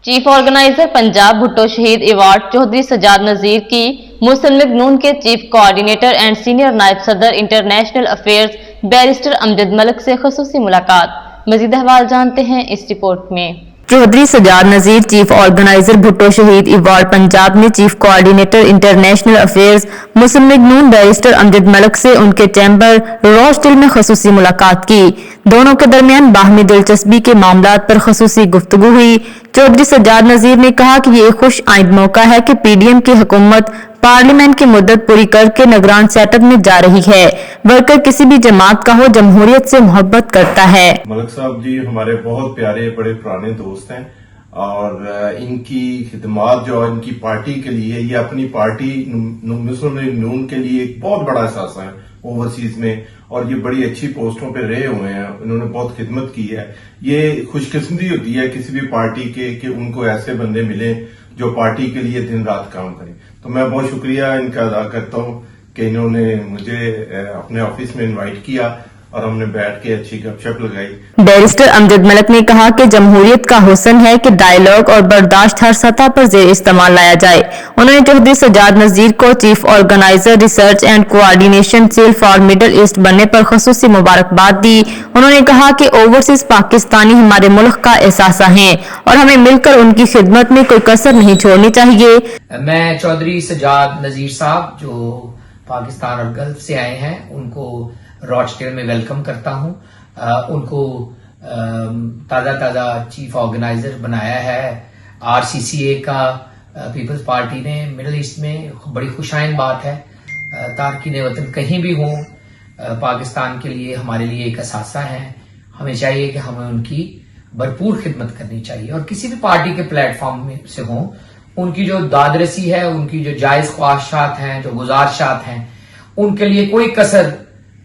Chief organiser Punjab Bhutto शहीद award Chaudhary Sajjad नजीर की मुस्लिम league नून के चीफ कोऑर्डिनेटर एंड सीनियर नायब सदर international affairs barrister Amjad Malik से खसूसी मुलाकात। मजीद अहवाल जानते हैं इस रिपोर्ट में। चौधरी सजाद नजीर चीफ ऑर्गेनाइजर भुट्टो शहीद अवार्ड पंजाब ने चीफ कोऑर्डिनेटर इंटरनेशनल अफेयर्स मुस्लिम लीग नून बैरिस्टर अमजद मलिक से उनके चैम्बर रोस्टिल में खसूसी मुलाकात की। दोनों के दरमियान बाहमी दिलचस्पी के मामलात पर खसूसी गुफ्तगू हुई। चौधरी सजाद नजीर ने कहा कि ये खुश आइंद मौका है कि पीडीएम की हुकूमत पार्लियामेंट की मुद्दत पूरी करके निगरान सेटअप में जा रही है। वर्कर किसी भी जमात का हो, जमहूरियत से मोहब्बत करता है। मलिक साहब जी हमारे बहुत प्यारे बड़े पुराने दोस्त हैं और इनकी खिदमात जो इनकी पार्टी के लिए, ये अपनी पार्टी मुस्लिम लीग नून के लिए एक बहुत बड़ा एहसास है ओवरसीज में, और ये बड़ी अच्छी पोस्टों पे रहे हुए हैं। इन्होंने बहुत खिदमत की है। ये खुशकिस्मती होती है किसी भी पार्टी के कि उनको ऐसे बंदे मिले जो पार्टी के लिए दिन रात काम करें। तो मैं बहुत शुक्रिया इनका अदा करता हूँ कि इन्होंने मुझे अपने ऑफिस में इनवाइट किया और हमने बैठ के अच्छी गपशप लगाई। बैरिस्टर अमजद मलिक ने कहा कि जमहूरियत का हुस्न है कि डायलॉग और बर्दाश्त हर सतह पर जेर इस्तेमाल लाया जाए। उन्होंने चौधरी सजाद नजीर को chief organiser research and coordination cell for Middle East बनने पर खसूसी मुबारकबाद दी। उन्होंने कहा कि ओवरसीज पाकिस्तानी हमारे मुल्क का एहसासा हैं और हमें मिलकर उनकी खिदमत में कोई कसर नहीं छोड़नी चाहिए। मैं चौधरी सजाद नजीर साहब जो पाकिस्तान और गल्फ से आए हैं उनको रॉचडेल में वेलकम करता हूं। उनको ताजा चीफ ऑर्गेनाइजर बनाया है आरसीसीए का पीपल्स पार्टी ने मिडिल ईस्ट में। बड़ी खुशाइन बात है। तारकीन वतन कहीं भी हों, पाकिस्तान के लिए हमारे लिए एक असासा है। हमें चाहिए कि हमें उनकी भरपूर खिदमत करनी चाहिए और किसी भी पार्टी के प्लेटफॉर्म में से हों, उनकी जो दादरसी है, उनकी जो जायज ख्वाहिशात हैं, जो गुजारिशात हैं, उनके लिए कोई कसर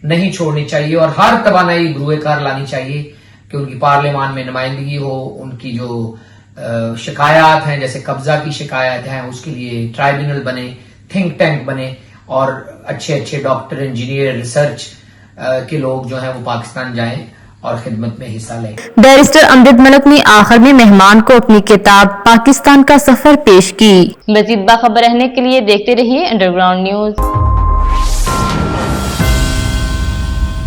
नहीं छोड़नी चाहिए और हर तवानाई बरूए कार लानी चाहिए कि उनकी पार्लियामान में नुमाइंदगी हो। उनकी जो शिकायत हैं, जैसे कब्जा की शिकायत हैं, उसके लिए ट्राइब्यूनल बने, थिंक टैंक बने और अच्छे डॉक्टर, इंजीनियर, रिसर्च के लोग जो हैं वो पाकिस्तान जाएं और खिदमत में हिस्सा लें। बैरिस्टर अमजद मलिक ने आखिर में मेहमान को अपनी किताब पाकिस्तान का सफर पेश की। मजीद बाखबर रहने के लिए देखते रहिए अंडरग्राउंड न्यूज।